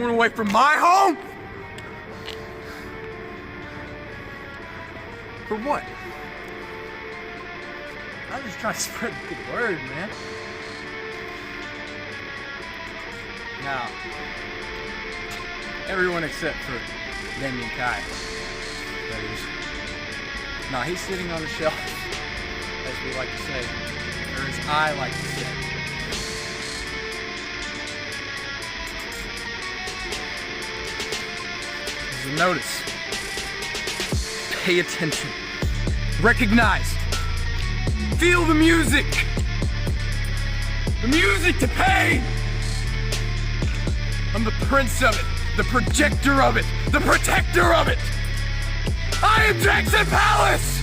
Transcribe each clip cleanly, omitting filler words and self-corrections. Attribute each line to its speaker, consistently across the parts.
Speaker 1: Torn away from my home? For what? I'm just trying to spread the good word, man. Now, everyone except for Damon Kreed, that is. Now, he's sitting on the shelf, as we like to say, or as I like to say. There's a notice. Pay attention. Recognize. Feel the music. The music to pay. I'm the prince of it, the projector of it, the protector of it. I am Jackson Pallas.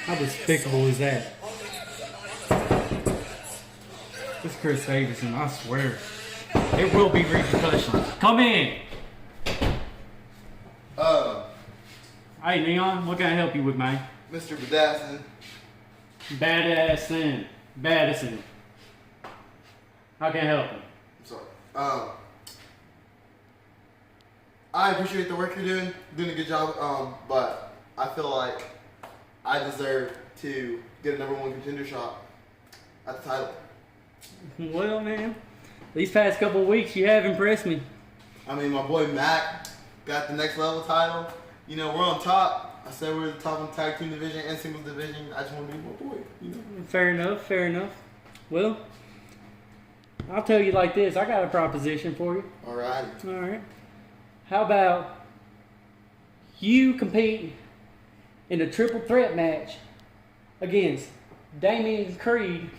Speaker 2: How despicable is that? This Chris Davidson, I swear. There will be repercussions. Come in!
Speaker 3: Hey Leon, what can I help you with, man?
Speaker 4: Mr. Badasson.
Speaker 3: Badasson. How can I help you?
Speaker 4: I'm sorry. I appreciate the work you're doing a good job, but I feel like I deserve to get a #1 contender shot at the title.
Speaker 3: Well, man, these past couple of weeks you have impressed me.
Speaker 4: I mean, my boy Mac got the next level title. You know, we're on top. I said we're the top in the tag team division and singles division. I just want to be my boy, you know?
Speaker 3: Fair enough, fair enough. Well, I'll tell you like this. I got a proposition for you.
Speaker 4: Alrighty.
Speaker 3: All right. How about you compete in a triple threat match against Damon Kreed.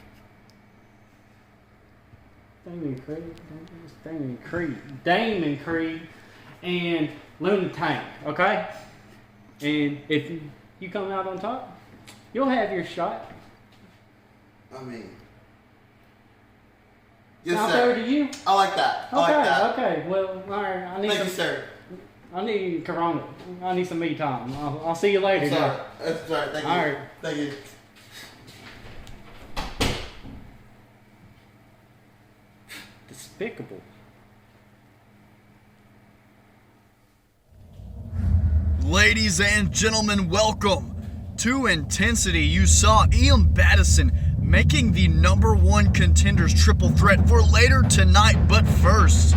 Speaker 3: Damon Kreed and Looney Tank, okay? And if you come out on top, you'll have your shot.
Speaker 4: I mean, yes,
Speaker 3: Sound
Speaker 4: sir.
Speaker 3: fair to you?
Speaker 4: I like that. I
Speaker 3: Okay,
Speaker 4: like that.
Speaker 3: okay. Well, all right. I need
Speaker 4: Thank
Speaker 3: some,
Speaker 4: you, sir.
Speaker 3: I need Corona. I need some me time. I'll see you later.
Speaker 4: Sorry. That's all right. Thank you.
Speaker 3: All right.
Speaker 4: Thank you.
Speaker 3: Despicable.
Speaker 5: Ladies and gentlemen, welcome to Intensity. You saw Iam Badasson making the #1 contenders triple threat for later tonight, but first,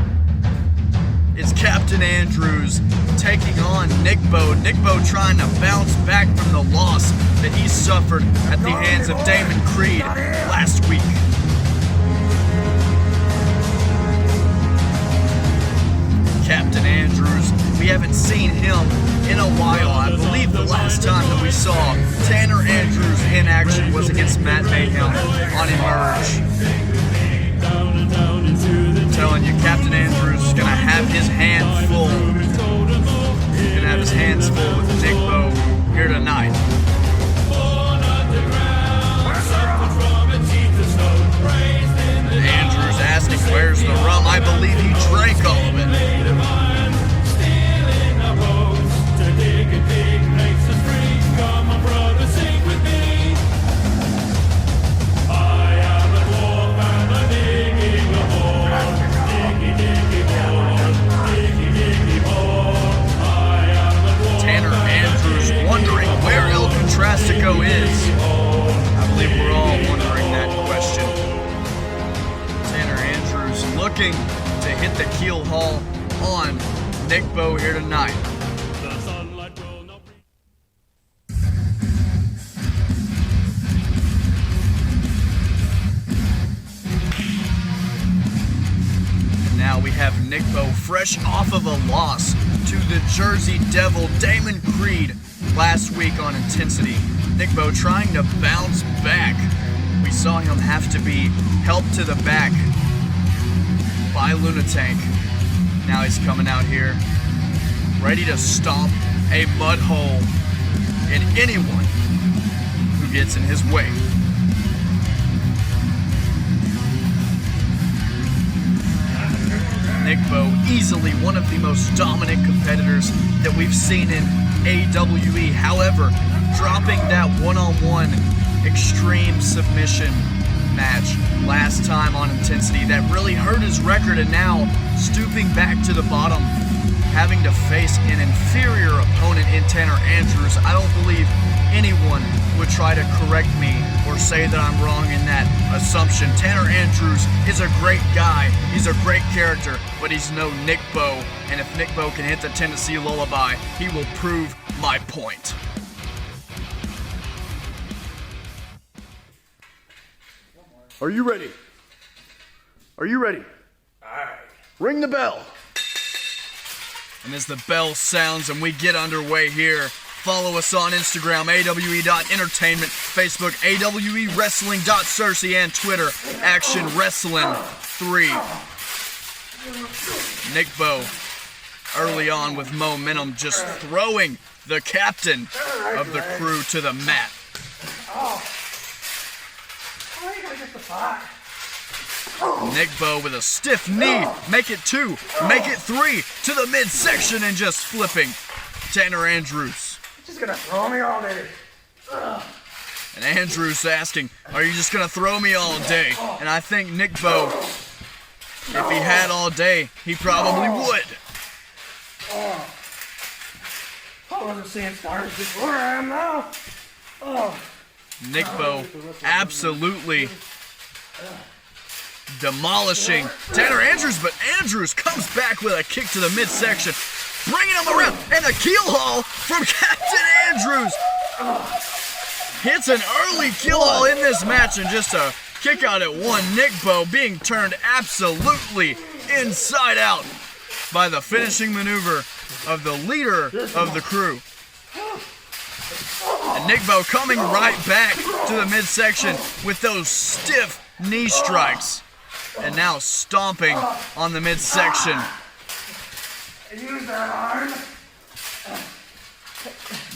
Speaker 5: it's Captain Andrews taking on Nickbo. Nickbo trying to bounce back from the loss that he suffered at the hands of Damon Kreed last week. Captain Andrews, we haven't seen him in a while. I believe the last time that we saw Tanner Andrews in action was against Matt Mayhem on Emerge. I'm telling you, Captain Andrews is going to have his hands full. He's going to have his hands full with Nickbo here tonight. Andrews asking, where's the rum? I believe he drank all of it. looking to hit the keel haul on Nickbo here tonight. Now we have Nickbo fresh off of a loss to the Jersey Devil Damon Kreed last week on Intensity. Nickbo trying to bounce back. We saw him have to be helped to the back by Lunatank. Now he's coming out here, ready to stomp a mud hole in anyone who gets in his way. Nickbo, easily one of the most dominant competitors that we've seen in AWE. However, dropping that one-on-one extreme submission match last time on Intensity that really hurt his record, and now stooping back to the bottom, having to face an inferior opponent in Tanner Andrews. I don't believe anyone would try to correct me or say that I'm wrong in that assumption. Tanner Andrews is a great guy, he's a great character, but he's no Nickbo, and if Nickbo can hit the Tennessee Lullaby, he will prove my point. Are you ready? Are you ready? Alright. Ring the bell. And as the bell sounds and we get underway here, follow us on Instagram, awe.entertainment, Facebook, awewrestling.cersei, and Twitter, Action Wrestling 3. Nickbo, early on with momentum, just throwing the captain of the crew to the mat. Nickbo with a stiff knee, make it 2, make it 3, to the midsection and just flipping Tanner Andrews.
Speaker 6: Just gonna throw me all day.
Speaker 5: And Andrews asking, are you just gonna throw me all day? And I think Nickbo, if he had all day, he probably would.
Speaker 6: I wasn't seeing stars before I am now.
Speaker 5: Nickbo absolutely demolishing Tanner Andrews, but Andrews comes back with a kick to the midsection, bringing him around, and a keel haul from Captain Andrews. Hits an early keel haul in this match, and just a kick out at 1. Nickbo being turned absolutely inside out by the finishing maneuver of the leader of the crew. And Nickbo coming right back to the midsection with those stiff knee strikes. And now stomping on the midsection.
Speaker 6: Use that arm.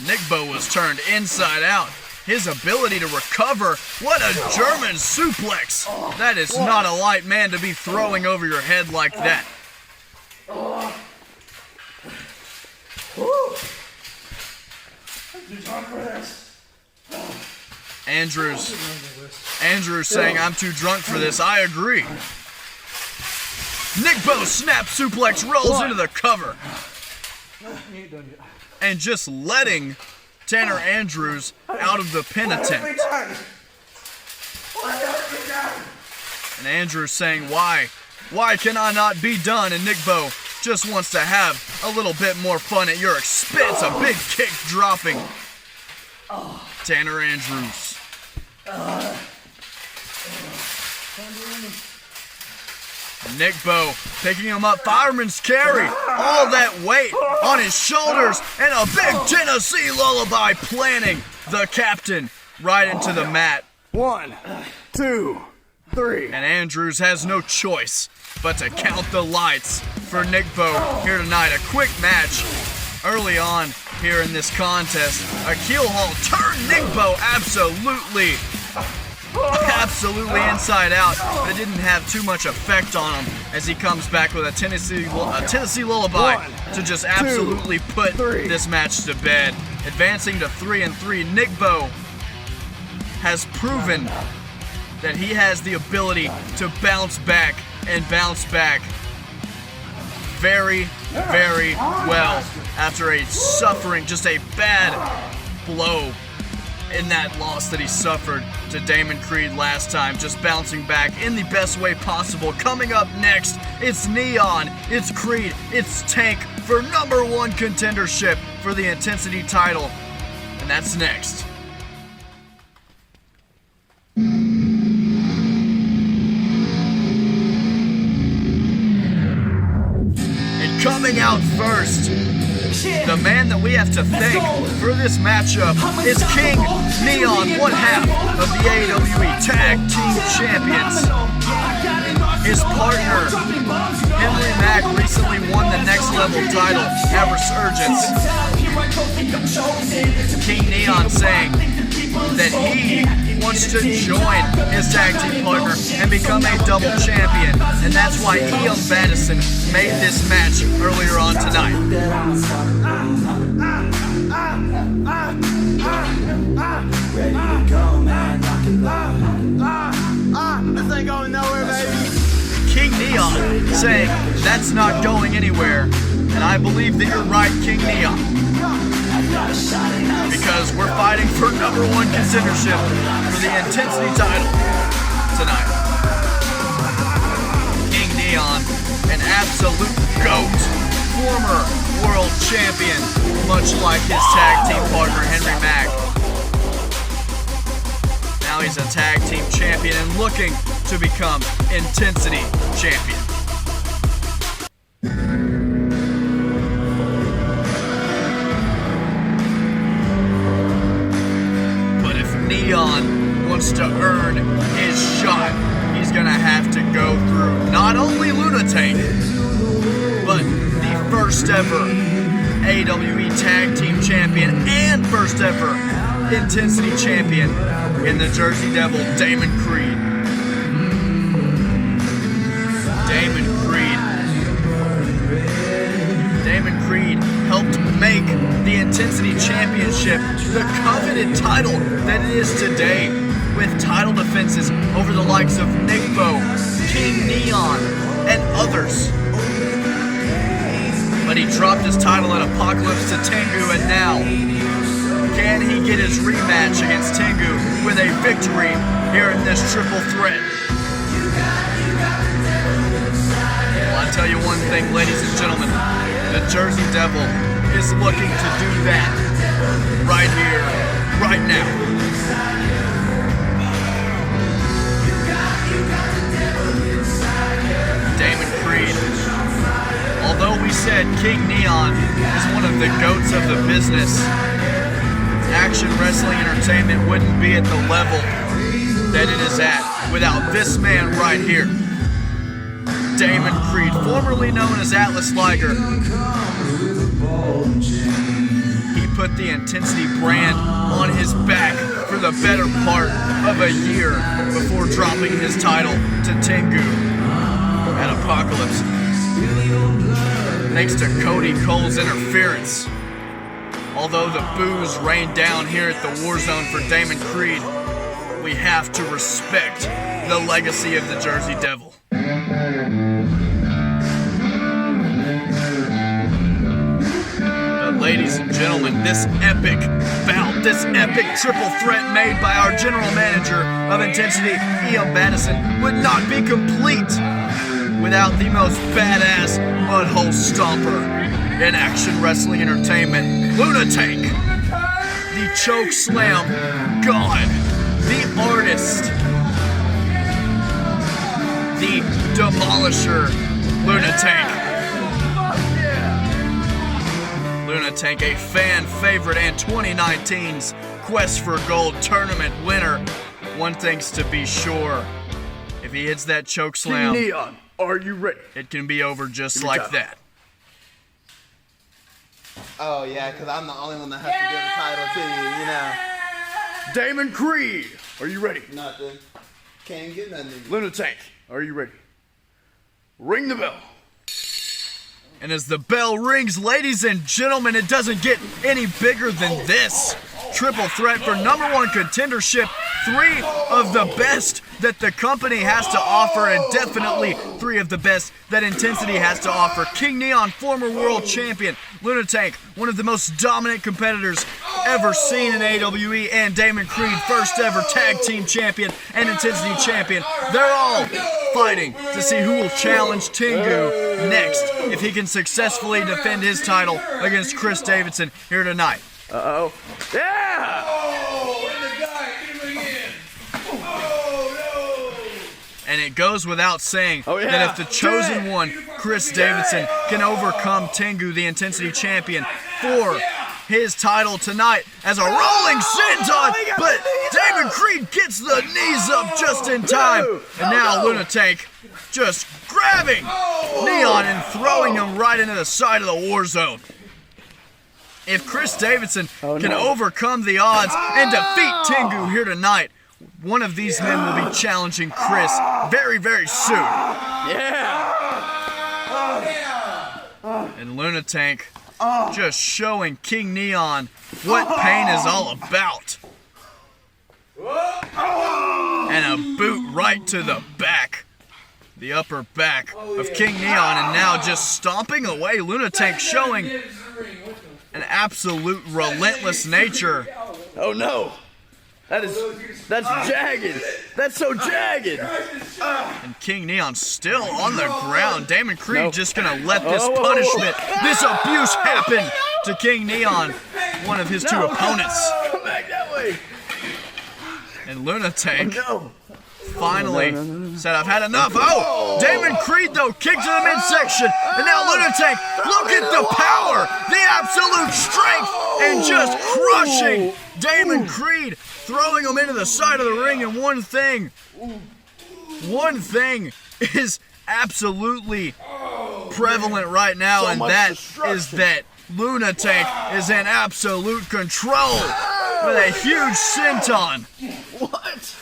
Speaker 5: Nickbo was turned inside out. His ability to recover, what a German suplex. That is not a light man to be throwing over your head like that.
Speaker 6: You talk for this.
Speaker 5: Andrews saying, I'm too drunk for this. I agree. Nickbo snap suplex rolls into the cover. And just letting Tanner Andrews out of the pin attempt. And Andrews saying, why? Why can I not be done? And Nickbo just wants to have a little bit more fun at your expense. A big kick dropping Tanner Andrews. Nickbo picking him up, fireman's carry, all that weight on his shoulders, and a big Tennessee Lullaby planting the captain right into the mat.
Speaker 6: 1, 2, 3.
Speaker 5: And Andrews has no choice but to count the lights for Nickbo here tonight. A quick match early on here in this contest. A keel haul turned Nickbo absolutely inside out, but it didn't have too much effect on him as he comes back with a Tennessee Lullaby to just absolutely put this match to bed. Advancing to 3-3, Nickbo has proven that he has the ability to bounce back and bounce back very, very well after suffering just a bad blow in that loss that he suffered to Damon Kreed last time, just bouncing back in the best way possible. Coming up next, it's Neon, it's Kreed, it's Tank for #1 contendership for the Intensity title. And that's next. And coming out first, the man that we have to thank for this matchup is King Neon, one half of the AWE Tag Team Champions. His partner, Henry Mack, recently won the Next Level title at Resurgence. King Neon saying that he wants to join his tag team partner and become a double champion, and that's why Iam Badasson made this match earlier on tonight.
Speaker 4: This ain't going nowhere, baby.
Speaker 5: King Neon saying that's not going anywhere, and I believe that you're right, King Neon, because we're fighting for #1 contendership for the Intensity title tonight. King Neon, an absolute GOAT, former world champion, much like his tag team partner Henry Mack. Now he's a tag team champion and looking to become Intensity champion. But if Neon wants to earn his shot, he's gonna have to go through not only Lunatank, but the first ever AWE Tag Team Champion and first ever Intensity Champion in the Jersey Devil, Damon Kreed. Damon Kreed helped make the Intensity Championship the coveted title that it is today, with title defenses over the likes of Nickbo, King Neon, and others. But he dropped his title at Apocalypse to Tengu, and now, can he get his rematch against Tengu with a victory here in this triple threat? Well, I'll tell you one thing, ladies and gentlemen, the Jersey Devil is looking to do that right here, right now. Damon Kreed. Although we said King Neon is one of the GOATs of the business, Action Wrestling Entertainment wouldn't be at the level that it is at without this man right here. Damon Kreed, formerly known as Atlas Liger. He put the Intensity brand on his back for the better part of a year before dropping his title to Tengu at Apocalypse. Thanks to Cody Cole's interference. Although the boos rained down here at the Warzone for Damon Kreed, we have to respect the legacy of the Jersey Devil. But ladies and gentlemen, this epic bout, this epic triple threat made by our general manager of Intensity, Iam Badasson, would not be complete without the most badass mudhole stomper in Action Wrestling Entertainment, Lunatank, the choke slam god, the artist, the demolisher, Lunatank. Lunatank, a fan favorite and 2019's Quest for Gold tournament winner. One thing's to be sure, if he hits that choke slam,
Speaker 6: Neon, are you ready?
Speaker 5: it can be over just like that.
Speaker 4: Oh, yeah, because I'm the only one that has to give the title to you, you know.
Speaker 6: Damon Kreed, are you ready?
Speaker 4: Nothing. Can't get nothing.
Speaker 6: Lunatank, are you ready? Ring the bell.
Speaker 5: And as the bell rings, ladies and gentlemen, it doesn't get any bigger than this. Triple threat for #1 contendership three of the best that the company has to offer, and definitely three of the best that Intensity has to offer. King Neon, former world champion. Lunatank, one of the most dominant competitors ever seen in AWE, and Damon Kreed, first ever tag team champion and Intensity champion. They're all fighting to see who will challenge Tengu next if he can successfully defend his title against Chris Davidson here tonight.
Speaker 6: Uh-oh. Yeah!
Speaker 5: And it goes without saying that if the chosen one, Chris Davidson, can overcome Tengu, the Intensity champion, for his title tonight as a rolling senton, but Damon Kreed gets the knees up just in time. And now Lunatank just grabbing Neon and throwing him right into the side of the Warzone. If Chris Davidson can overcome the odds and defeat Tengu here tonight, one of these men will be challenging Chris very, very soon.
Speaker 6: Yeah!
Speaker 5: And Lunatank just showing King Neon what pain is all about. And a boot right to the back. The upper back of King Neon, and now just stomping away. Lunatank showing an absolute relentless nature.
Speaker 6: Oh no! That's jagged! That's so jagged!
Speaker 5: And King Neon still on the ground. Damon Kreed just gonna let this punishment, this abuse happen to King Neon, one of his two opponents.
Speaker 6: Come back that way!
Speaker 5: And Lunatank finally said, I've had enough. Oh, Damon Kreed though, kick to the midsection. And now Lunatank, look at the power, the absolute strength, and just crushing Damon Kreed, throwing him into the side of the ring. And one thing is absolutely prevalent right now, and that is that Lunatank is in absolute control with a huge senton.
Speaker 6: What?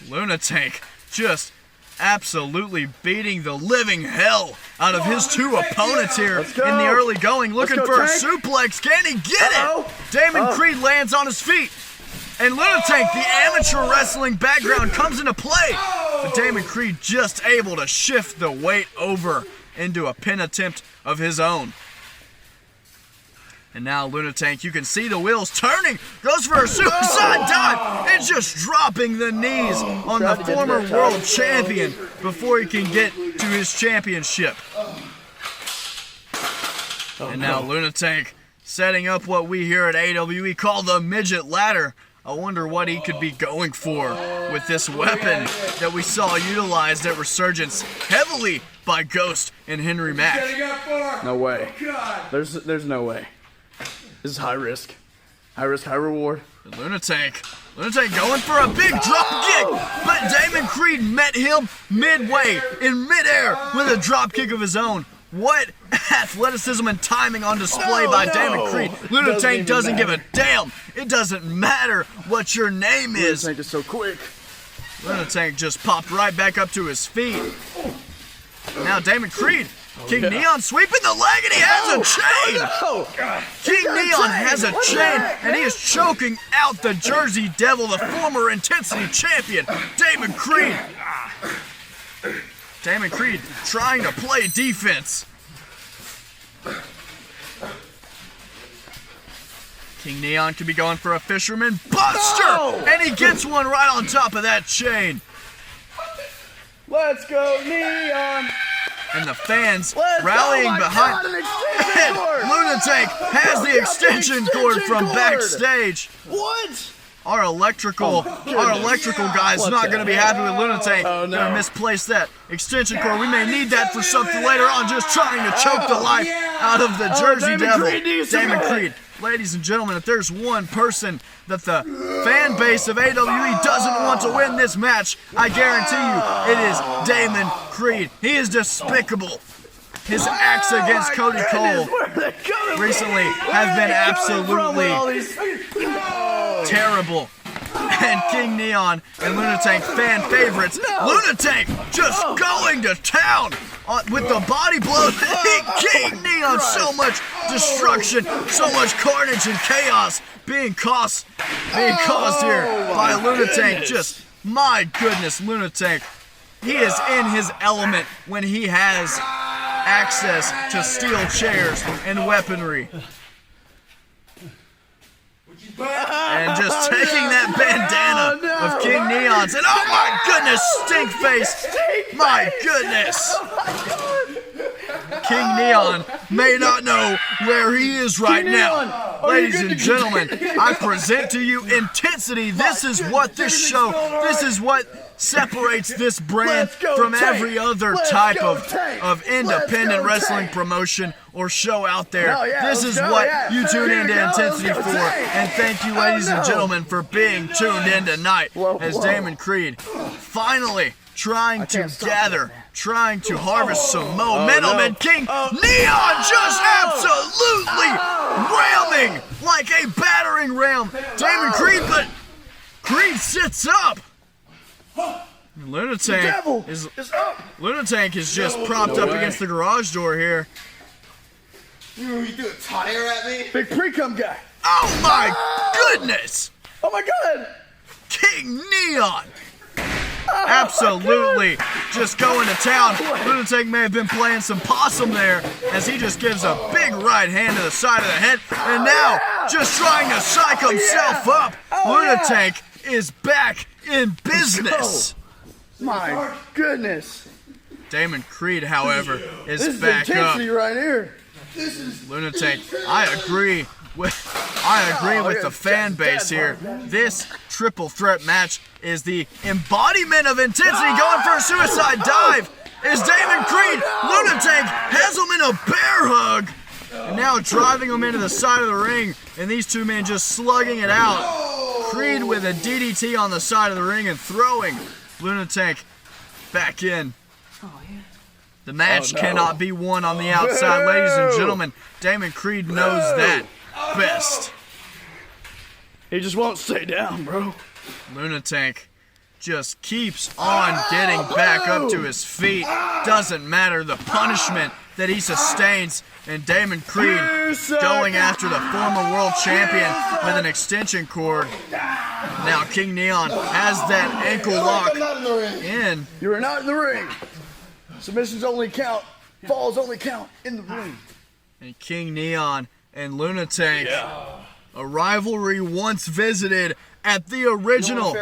Speaker 5: Lunatank just absolutely beating the living hell out of his two opponents here in the early going. Looking for a suplex. Can he get it? Damon Kreed lands on his feet. And Lunatank, the amateur wrestling background, comes into play. But Damon Kreed just able to shift the weight over into a pin attempt of his own. And now Lunatank, you can see the wheels turning, goes for a suicide dive, and just dropping the knees on the former world champion before he can get to his championship. And now Lunatank setting up what we here at AWE call the midget ladder. I wonder what he could be going for with this weapon that we saw utilized at Resurgence heavily by Ghost and Henry Mack.
Speaker 6: No way. There's no way. This is high risk. High risk, high reward.
Speaker 5: Lunatank going for a big drop kick, but Damon Kreed met him midway in midair with a drop kick of his own. What athleticism and timing on display by Damon Kreed. Lunatank doesn't give a damn. It doesn't matter what your name is.
Speaker 6: Lunatank is so quick.
Speaker 5: Lunatank just popped right back up to his feet. Now Damon Kreed, King Neon sweeping the leg, and he has a chain. King Neon has a chain, and he is choking out the Jersey Devil, the former Intensity champion, Damon Kreed. Damon Kreed trying to play defense. King Neon could be going for a Fisherman Buster, and he gets one right on top of that chain.
Speaker 6: Let's go, Neon!
Speaker 5: And the fans rallying behind. And Lunatank has the extension cord from backstage.
Speaker 6: What?
Speaker 5: Our electrical guy's not going to be happy with Lunatank.
Speaker 6: Oh, no.
Speaker 5: Gonna misplace that extension cord. We may need that for something later on. Just trying to choke the life out of the Jersey Devil, Damon Kreed. Ladies and gentlemen, if there's one person that the fan base of AWE doesn't want to win this match, I guarantee you it is Damon Kreed. He is despicable. His acts against Cody Cole recently have been absolutely terrible. And King Neon and Lunatank fan favorites. Lunatank just going to town with the body blow. King Neon, so much destruction, so much carnage and chaos being caused here by Lunatank. Just, my goodness, Lunatank. He is in his element when he has access to steel chairs and weaponry. And just taking that bandana of King Neon's, and oh my goodness, stink face! My goodness! King Neon may not know where he is right now. Ladies and gentlemen, I present to you intensity. This is what this show, this is what separates this brand from every other type of independent wrestling promotion or show out there. This is what you tune into Intensity for. And thank you, ladies and gentlemen, for being tuned in tonight as Damon Kreed finally trying to gather, trying to harvest some momentum, and King Neon just absolutely ramming like a battering ram Damon Kreed, but Kreed sits up. Lunatank is just propped up against the garage door here.
Speaker 4: You threw a tire at me?
Speaker 6: Big pre-cum guy.
Speaker 5: Oh my goodness!
Speaker 6: Oh my god!
Speaker 5: King Neon! Absolutely just going to town. Lunatank may have been playing some possum there as he just gives a big right hand to the side of the head, and now just trying to psych himself up. Lunatank is back in business.
Speaker 6: My goodness.
Speaker 5: Damon Kreed, however, is back up.
Speaker 6: Intensity right here.
Speaker 5: Lunatank, I agree with the fan base here. This triple threat match is the embodiment of intensity. Going for a suicide dive is Damon Kreed. Lunatank has him in a bear hug, and now driving him into the side of the ring, and these two men just slugging it out. Kreed with a DDT on the side of the ring and throwing Lunatank back in. The match cannot be won on the outside, ladies and gentlemen. Damon Kreed knows that best.
Speaker 6: He just won't stay down, bro.
Speaker 5: Lunatank just keeps on getting back up to his feet. Doesn't matter the punishment that he sustains. And Damon Kreed going after the former world champion with an extension cord. Now King Neon has that ankle lock in.
Speaker 6: You are not in the ring. Submissions only count. Falls only count in the ring.
Speaker 5: And King Neon and Lunatank, a rivalry once visited at the original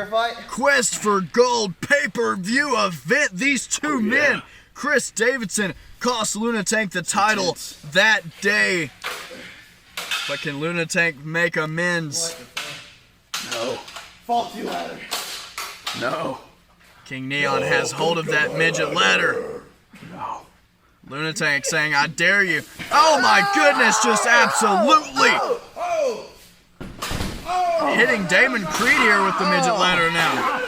Speaker 5: Quest for Gold pay-per-view event. These two men, Chris Davidson, cost Lunatank the title that day. But can Lunatank make amends?
Speaker 6: No.
Speaker 4: Faulty ladder.
Speaker 6: No.
Speaker 5: King Neon has hold of that midget ladder.
Speaker 6: No.
Speaker 5: Lunatank saying, I dare you. Oh my goodness, just absolutely hitting Damon Kreed here with the midget ladder now.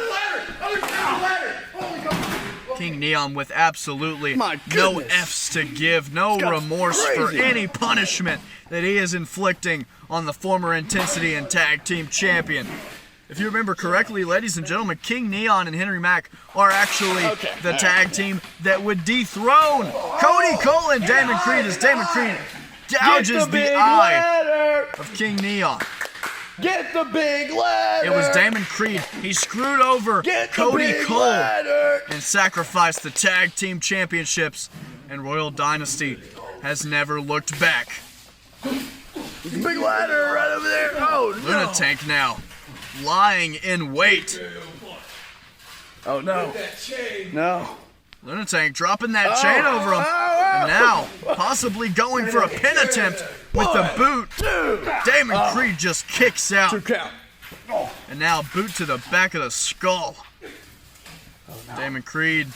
Speaker 5: King Neon with absolutely no F's to give, no remorse for any punishment that he is inflicting on the former Intensity and Tag Team Champion. If you remember correctly, ladies and gentlemen, King Neon and Henry Mack are actually the tag team that would dethrone Cody Cole and Damon Kreed as Damon Kreed gouges the eye of King Neon.
Speaker 6: Get the big ladder!
Speaker 5: It was Damon Kreed. He screwed over Cody Cole and sacrificed the tag team championships, and Royal Dynasty has never looked back.
Speaker 6: Big ladder right over there. Oh, no.
Speaker 5: Lunatank now lying in wait.
Speaker 6: Oh, no. No.
Speaker 5: Lunatank dropping that chain over him. And now possibly going for a pin attempt with the boot. Damon Kreed just kicks out.
Speaker 6: 2 count.
Speaker 5: And now boot to the back of the skull. Damon Kreed.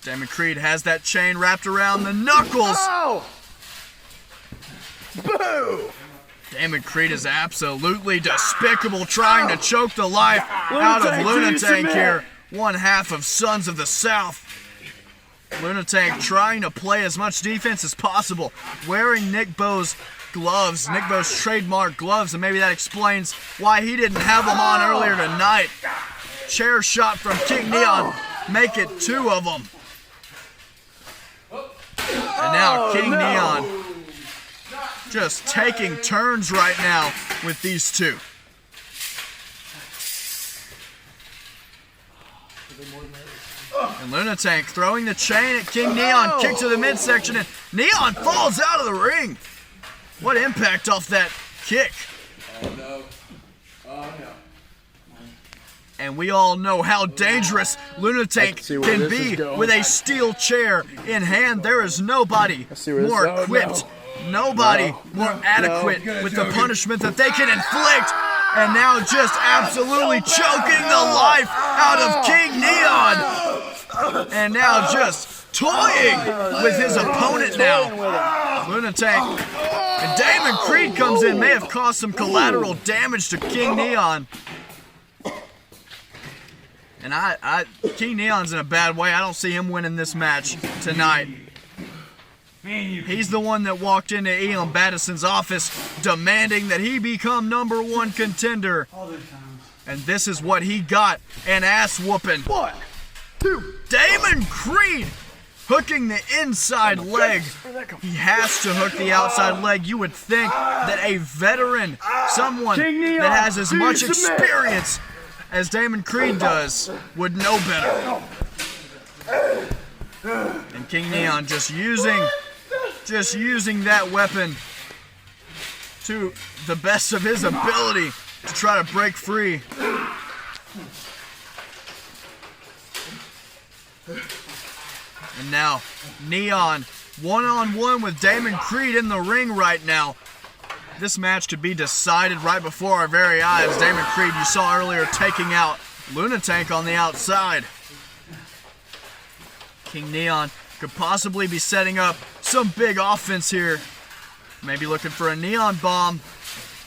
Speaker 5: Damon Kreed has that chain wrapped around the knuckles.
Speaker 6: Boo!
Speaker 5: Damon Kreed is absolutely despicable, trying to choke the life out of Lunatank here. One half of Sons of the South. Lunatank trying to play as much defense as possible, wearing Nickbo's gloves, Nickbo's trademark gloves, and maybe that explains why he didn't have them on earlier tonight. Chair shot from King Neon, make it 2 of them. And now King Neon just taking turns right now with these two. And Lunatank throwing the chain at King Neon, kick to the midsection, and Neon falls out of the ring. What impact off that kick.
Speaker 1: Oh no. Oh no.
Speaker 5: And we all know how dangerous Lunatank can be with a steel chair in hand. There is nobody more equipped, nobody more adequate with the punishment that they can inflict. And now just absolutely choking the life out of King Neon. And now just toying with his opponent now. Lunatank. And Damon Kreed comes in, may have caused some collateral damage to King Neon. And King Neon's in a bad way. I don't see him winning this match tonight. He's the one that walked into Iam Badasson's office demanding that he become #1 contender. And this is what he got, an ass whooping. 1, 2. Damon Kreed hooking the inside leg. He has to hook the outside leg. You would think that a veteran, someone that has as much experience as Damon Kreed does, would know better. And King Neon just using that weapon to the best of his ability to try to break free. And now Neon one-on-one with Damon Kreed in the ring right now. This match could be decided right before our very eyes. Damon Kreed, you saw earlier, taking out Lunatank on the outside. King Neon could possibly be setting up some big offense here. Maybe looking for a Neon bomb.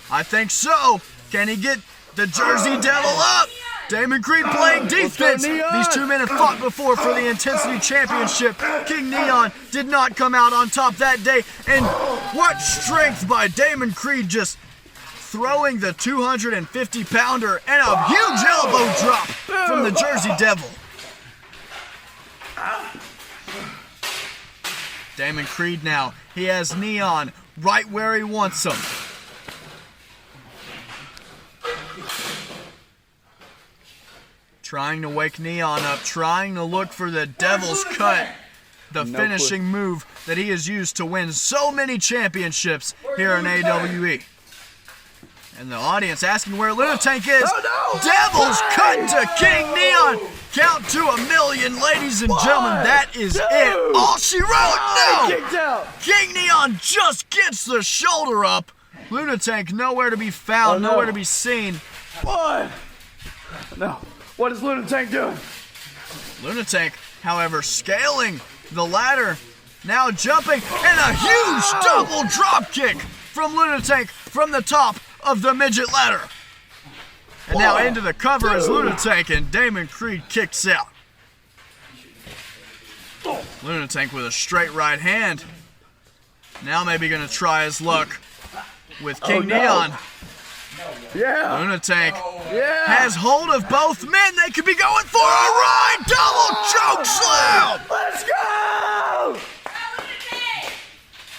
Speaker 5: I think so. Can he get the Jersey Devil up? Damon Kreed playing defense. These two men have fought before for the Intensity Championship. King Neon did not come out on top that day. And what strength by Damon Kreed, just throwing the 250-pounder and a huge elbow drop from the Jersey Devil. Damon Kreed now, he has Neon right where he wants him. Trying to wake Neon up, trying to look for the Devil's Cut, the finishing move that he has used to win so many championships here in AWE. And the audience asking where Lunatank is. Devil's Cut to King Neon. Count to 1,000,000, ladies and gentlemen. That is it. All she wrote, no! King Neon just gets the shoulder up. Lunatank nowhere to be found, nowhere to be seen.
Speaker 6: No. What is Lunatank doing?
Speaker 5: Lunatank, however, scaling the ladder, now jumping, and a huge double drop kick from Lunatank from the top of the midget ladder. And now into the cover is Lunatank, and Damon Kreed kicks out. Lunatank with a straight right hand. Now maybe gonna try his luck with King Neon. Lunatank has hold of both men. They could be going for a ride. Double choke slam.
Speaker 6: Let's go!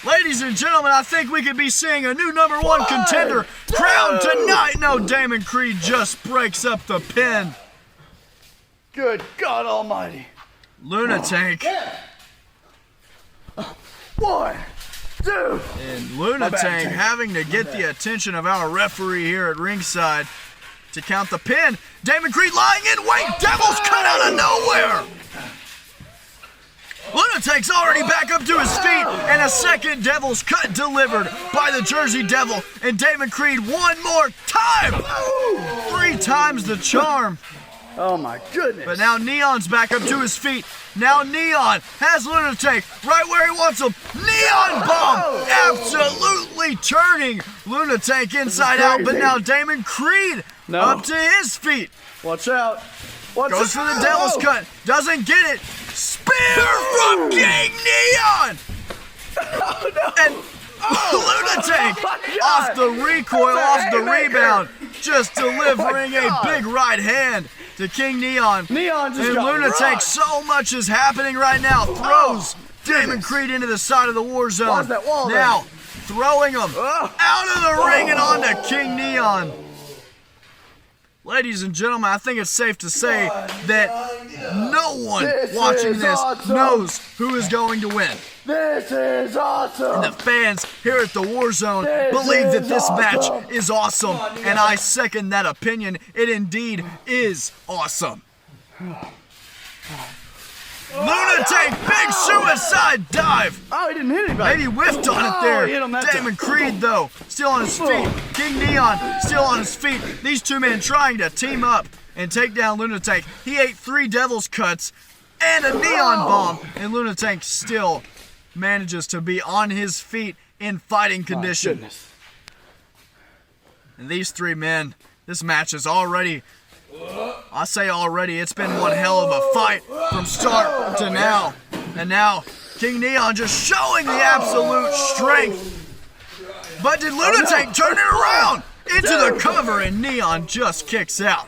Speaker 5: Ladies and gentlemen, I think we could be seeing a new #1 contender crowned tonight. No, Damon Kreed just breaks up the pin.
Speaker 6: Good God Almighty.
Speaker 5: Lunatank.
Speaker 6: 1, 2.
Speaker 5: And Lunatank having to get the attention of our referee here at ringside to count the pin. Damon Kreed lying in wait. Devil's Cut out of nowhere. Lunatank's already back up to his feet, and a second Devil's Cut delivered by the Jersey Devil. And Damon Kreed one more time. 3 times the charm.
Speaker 6: Oh my goodness.
Speaker 5: But now Neon's back up to his feet. Now Neon has Lunatank right where he wants him. Neon bomb absolutely turning Lunatank inside out. But now Damon Kreed up to his feet.
Speaker 6: Watch out.
Speaker 5: Goes for the Devil's Cut. Doesn't get it. Spear from King Neon. And Lunatank off the recoil, off the rebound. Just delivering a big right hand to King Neon.
Speaker 6: Neon just
Speaker 5: and
Speaker 6: got
Speaker 5: Lunatank,
Speaker 6: rocked.
Speaker 5: so much is happening right now. Throws Damon Kreed into the side of the Warzone.
Speaker 6: Why's that wall
Speaker 5: now throwing him out of the ring and onto King Neon. Ladies and gentlemen, I think it's safe to say that no one watching this knows who is going to win.
Speaker 6: This is awesome.
Speaker 5: And the fans here at the Warzone believe that this match is awesome, and I second that opinion. It indeed is awesome. Lunatic, big suicide dive.
Speaker 6: Oh, he didn't hit anybody.
Speaker 5: Maybe whiffed on it there.
Speaker 6: He hit him that
Speaker 5: Damon Kreed, though, still on his feet. King Neon, still on his feet. These two men trying to team up and take down Lunatic. He ate 3 Devil's Cuts and a Neon Bomb, and Lunatic still manages to be on his feet in fighting condition. And these 3 men, this match is already, I say already, it's been one hell of a fight from start to now. And now, King Neon just showing the absolute strength. But did Lunatic turn it around into the cover, and Neon just kicks out.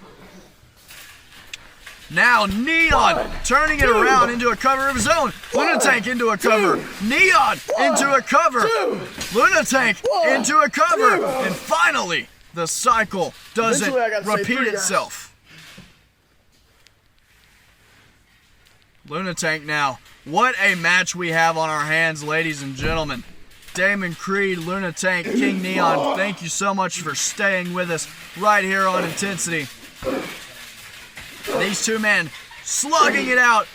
Speaker 5: Now Neon turning it around into a cover of his own. Lunatic into a cover. Neon into a cover. Lunatic into a cover. And finally, the cycle doesn't repeat itself. Lunatic now. What a match we have on our hands, ladies and gentlemen. Damon Kreed, Lunatic, King Neon, thank you so much for staying with us right here on Intensity. These 2 men slugging it out.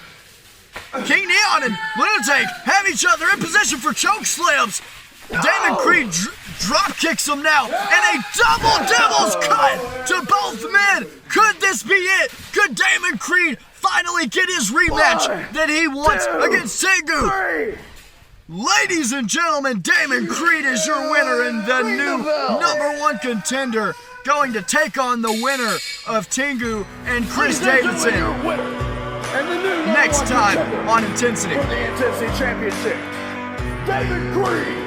Speaker 5: King Neon and Lunatic have each other in position for choke slams. Damon Kreed drop kicks him now, and a double Devil's Cut to both men. Could this be it? Could Damon Kreed finally get his rematch that he wants against Tengu? Ladies and gentlemen, Damon Kreed is your winner and the new #1 contender, going to take on the winner of Tengu and Chris Davidson next time on Intensity.
Speaker 6: For the Intensity Championship, Damon Kreed.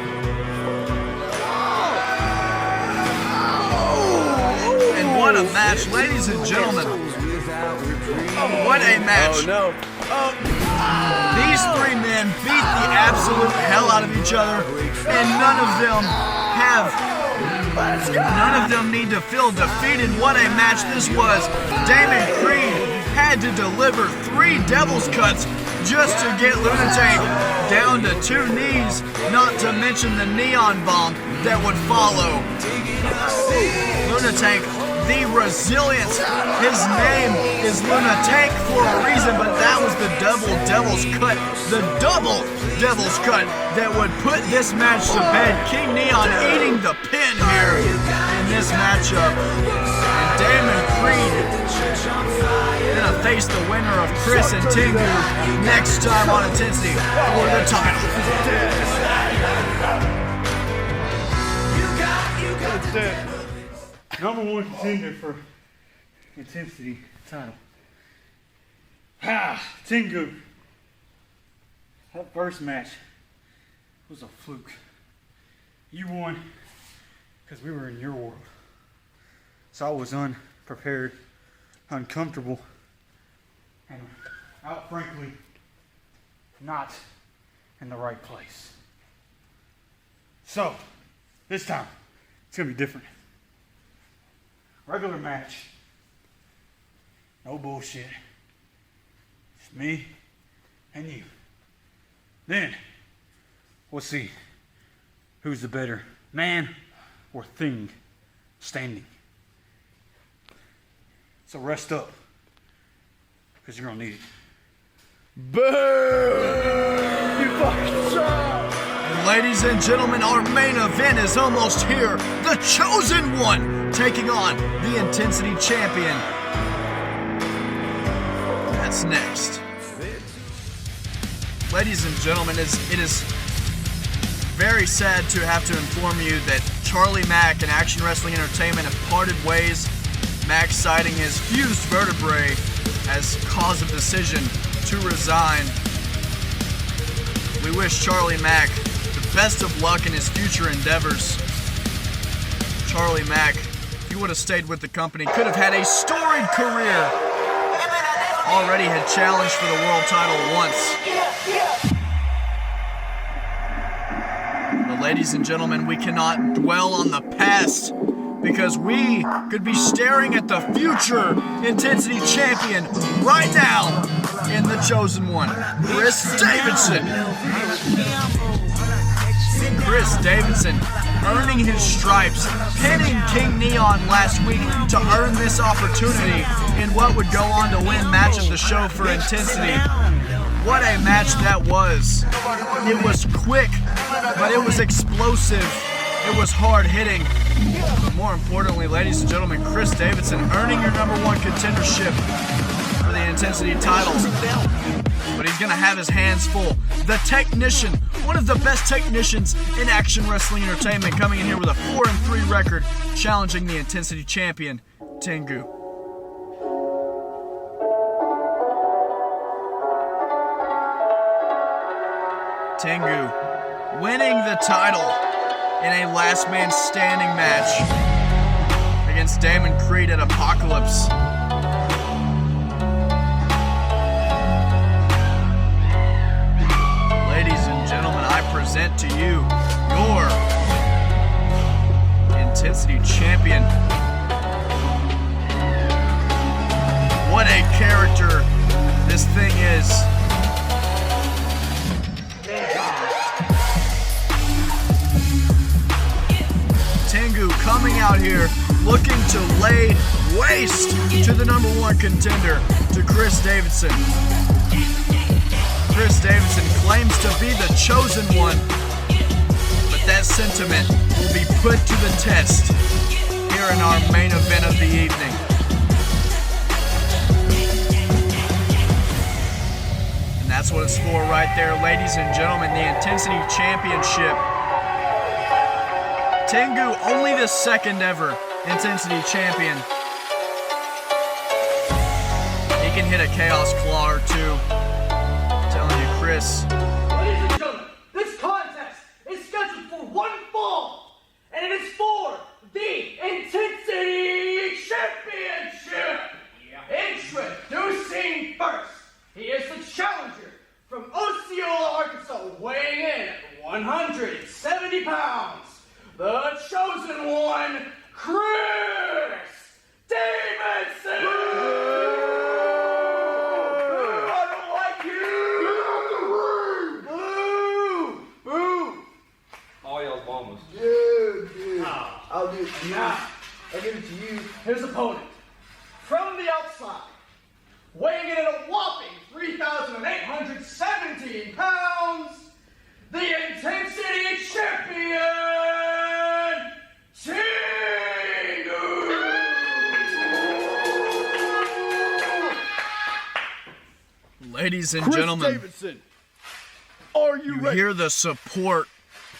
Speaker 5: And what a match, ladies and gentlemen. What a match. These 3 men beat the absolute hell out of each other, and none of them need to feel defeated. What a match this was. Damon Kreed had to deliver 3 Devil's Cuts just to get Lunatic down to 2 knees, not to mention the Neon Bomb that would follow. Lunatic, the resilience. His name is Lunatic for a reason, but that was the double Devil's Cut that would put this match to bed. King Neon eating the pin here in this matchup. And Damon Kreed gonna face the winner of Chris and Tengu next time on Intensity for the title.
Speaker 3: #1 contender for Intensity title. Tengu. That first match was a fluke. You won because we were in your world. So I was unprepared, uncomfortable, and out frankly, not in the right place. So, this time, it's gonna be different. Regular match. No bullshit. It's me and you. Then, we'll see who's the better man or thing standing. So rest up, because you're gonna need it.
Speaker 6: Boom! You fucking suck!
Speaker 5: And ladies and gentlemen, our main event is almost here. The Chosen One taking on the Intensity Champion. That's next. Ladies and gentlemen, it is very sad to have to inform you that Charlie Mack and Action Wrestling Entertainment have parted ways. Mack citing his fused vertebrae as cause of decision to resign. We wish Charlie Mack the best of luck in his future endeavors. Charlie Mack, if you would have stayed with the company, could have had a storied career. Already had challenged for the world title once. ladies and gentlemen, we cannot dwell on the past because we could be staring at the future Intensity champion right now in the chosen one, Chris Davidson. Chris Davidson earning his stripes, pinning King Neon last week to earn this opportunity in what would go on to win match of the show for Intensity. What a match that was. It was quick, but it was explosive. It was hard hitting. More importantly, ladies and gentlemen, Chris Davidson earning your #1 contendership for the Intensity titles. But he's going to have his hands full. The technician, one of the best technicians in action wrestling entertainment, coming in here with a 4-3 record, challenging the Intensity champion, Tengu. Tengu winning the title in a last man standing match against Damon Kreed at Apocalypse. Ladies and gentlemen, I present to you your Intensity champion. What a character this thing is. Tengu coming out here looking to lay waste to the #1 contender, to Chris Davidson. Chris Davidson claims to be the chosen one, but that sentiment will be put to the test here in our main event of the evening. And that's what it's for right there, ladies and gentlemen, the Intensity Championship. Tengu, only the second ever Intensity champion. He can hit a Chaos Claw or two. I'm telling you, Chris.
Speaker 7: Ladies and gentlemen, this contest is scheduled for one fall, and it is for the Intensity Championship. Introducing first, he is the challenger from Osceola, Arkansas, weighing in at 170 pounds. The chosen one, Chris Davidson! I don't like you! Boo! Boo!
Speaker 8: All y'all's mamas.
Speaker 7: Dude. I'll do it to you. I'll give it to you. His opponent, from the outside, weighing in at a whopping 3,817 pounds, the Intensity champion, Tengu!
Speaker 5: Ladies and gentlemen,
Speaker 6: Davidson, are you ready?
Speaker 5: hear the support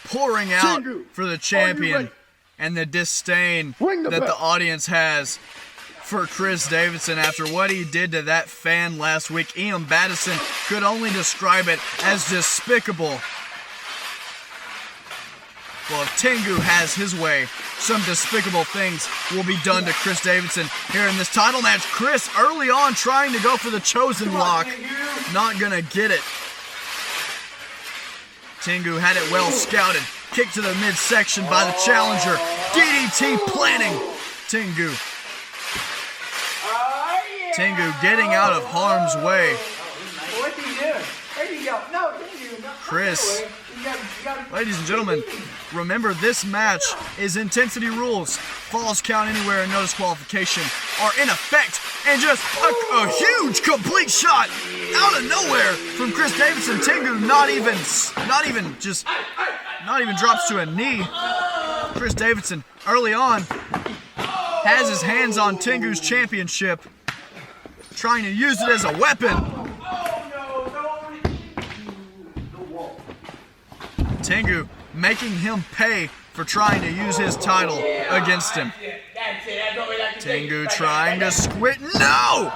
Speaker 5: pouring out
Speaker 6: Tengu,
Speaker 5: for the
Speaker 6: are you
Speaker 5: champion
Speaker 6: ready?
Speaker 5: and the disdain
Speaker 6: Ring the
Speaker 5: that the
Speaker 6: bell.
Speaker 5: audience has for Chris Davidson after what he did to that fan last week. Iam Badasson could only describe it as despicable. Well, if Tengu has his way, some despicable things will be done to Chris Davidson here in this title match. Chris early on trying to go for the chosen lock. Not gonna get it. Tengu had it well scouted. Kick to the midsection by the challenger. DDT planning. Tengu. Tengu getting out of harm's way.
Speaker 7: What are you doing? There you go. No, you.
Speaker 5: Chris. Ladies and gentlemen, remember this match is Intensity rules. Falls count anywhere and no disqualification are in effect. And just a huge complete shot out of nowhere from Chris Davidson. Tengu not even drops to a knee. Chris Davidson early on has his hands on Tengu's championship, trying to use it as a weapon. Tengu making him pay for trying to use his title against him. Tengu trying to squid. No!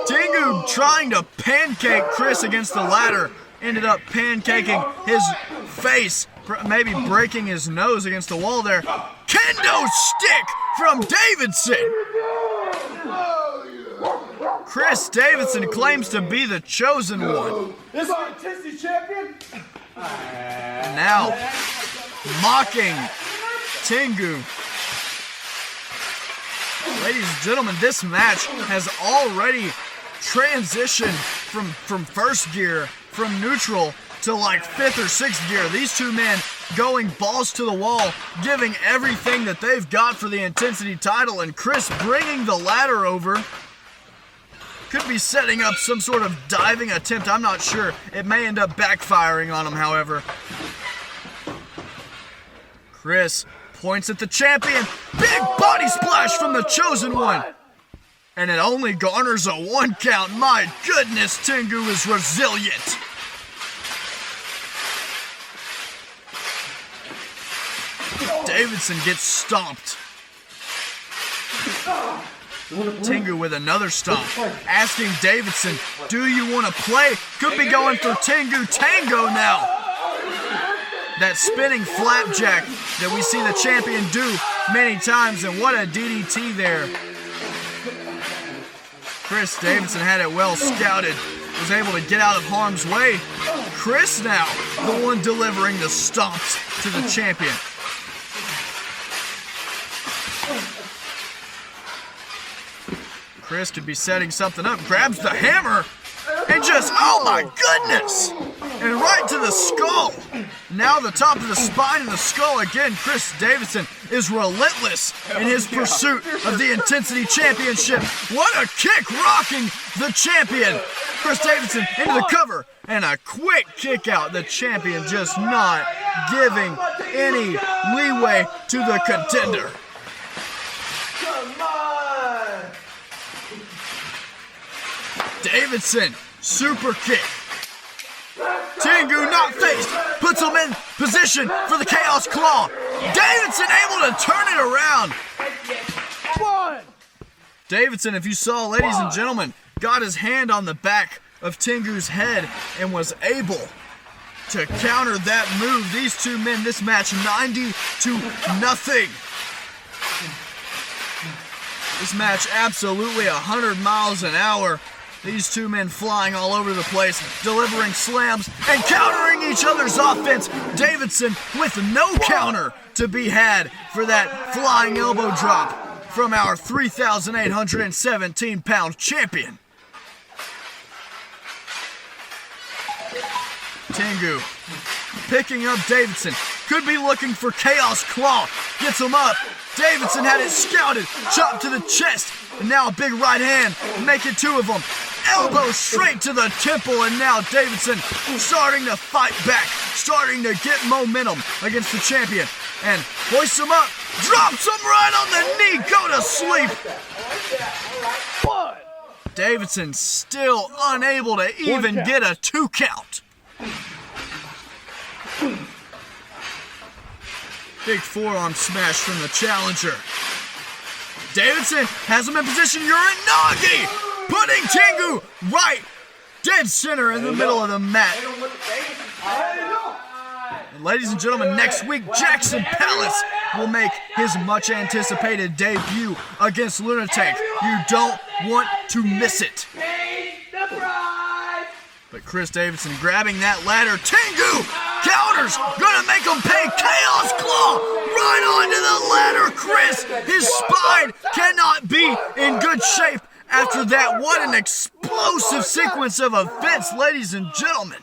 Speaker 5: Tengu trying to pancake Chris against the ladder. Ended up pancaking his face, maybe breaking his nose against the wall there. Kendo stick from Davidson! Chris Davidson claims to be the chosen one.
Speaker 6: This is our Intensity champion.
Speaker 5: And now, mocking Tengu. Ladies and gentlemen, this match has already transitioned from first gear, from neutral to like 5th or 6th gear. These two men going balls to the wall, giving everything that they've got for the Intensity title, and Chris bringing the ladder over. Could be setting up some sort of diving attempt, I'm not sure. It may end up backfiring on him, however. Chris points at the champion. Big body splash from the Chosen One. And it only garners a 1 count. My goodness, Tengu is resilient. Davidson gets stomped. Tengu with another stomp. Asking Davidson, do you want to play? Could be going for Tengu Tango now. That spinning flapjack that we see the champion do many times, and what a DDT there. Chris Davidson had it well scouted, was able to get out of harm's way. Chris now, the one delivering the stomps to the champion. Chris could be setting something up, grabs the hammer, and just, oh my goodness! And right to the skull. Now the top of the spine and the skull again. Chris Davidson is relentless in his pursuit of the Intensity Championship. What a kick rocking the champion. Chris Davidson into the cover and a quick kick out. The champion just not giving any leeway to the Contender.
Speaker 7: Come on!
Speaker 5: Davidson, super kick. Tengu not faced, puts him in position for the Chaos Claw. Davidson able to turn it around. Davidson, if you saw, ladies and gentlemen, got his hand on the back of Tengu's head and was able to counter that move. These two men, this match 90-0. This match absolutely 100 miles an hour. These two men flying all over the place, delivering slams and countering each other's offense. Davidson with no counter to be had for that flying elbow drop from our 3,817-pound champion. Tengu picking up Davidson. Could be looking for Chaos Claw. Gets him up. Davidson had it scouted. Chop to the chest. And now a big right hand. Make it 2 of them. Elbow straight to the temple, and now Davidson starting to fight back, starting to get momentum against the champion, and hoists him up, drops him right on the knee, go to sleep. Davidson still unable to even get a 2 count. Big forearm smash from the challenger. Davidson has him in position, Uranagi! Putting Tengu right dead center in the middle of the mat. And ladies and gentlemen, next week, Jackson Pallas will make his much anticipated debut against Lunatic. You don't want to miss it. But Chris Davidson grabbing that ladder. Tengu counters, gonna make him pay. Chaos Claw right onto the ladder. Chris, his spine cannot be in good shape. After that, what an explosive sequence of events, ladies and gentlemen.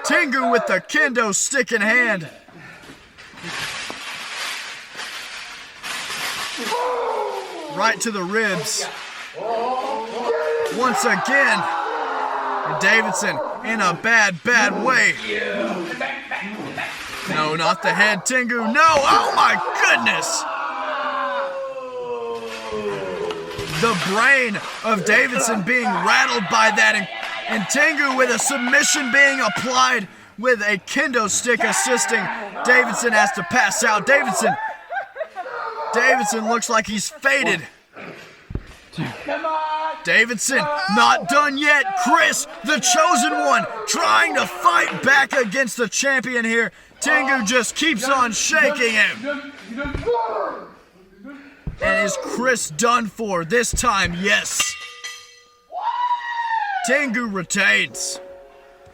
Speaker 5: Tengu with the kendo stick in hand. Right to the ribs. Once again. And Davidson in a bad way. No, not the head, Tengu. No, oh my goodness. The brain of Davidson being rattled by that, and Tengu with a submission being applied with a kendo stick assisting. Davidson has to pass out. Davidson looks like he's faded. Davidson not done yet. Chris, the chosen one, trying to fight back against the champion here. Tengu just keeps on shaking him. And is Chris done for this time? Yes. Tengu retains.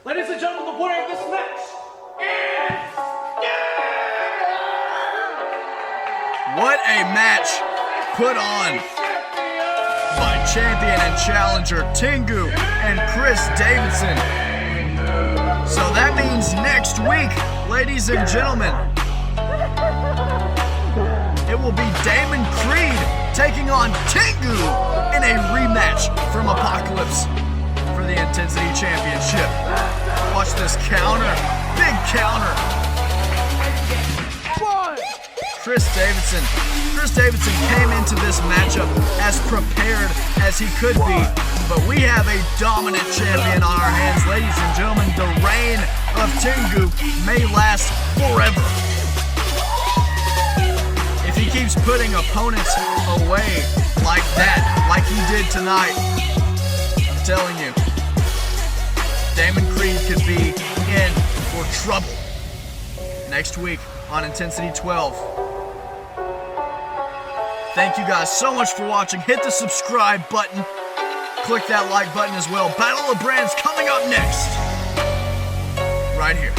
Speaker 7: Ladies and gentlemen, the winner of this match
Speaker 5: What a match put on by champion and challenger Tengu and Chris Davidson. So that means next week, ladies and gentlemen, it will be Damon Kreed taking on Tengu in a rematch from Apocalypse for the Intensity Championship. Watch this counter. Big counter. Chris Davidson came into this matchup as prepared as he could be, but we have a dominant champion on our hands. Ladies and gentlemen, the reign of Tengu may last forever. If he keeps putting opponents away like that, like he did tonight, I'm telling you, Damon Kreed could be in for trouble next week on Intensity 12. Thank you guys so much for watching. Hit the subscribe button. Click that like button as well. Battle of Brands coming up next. Right here.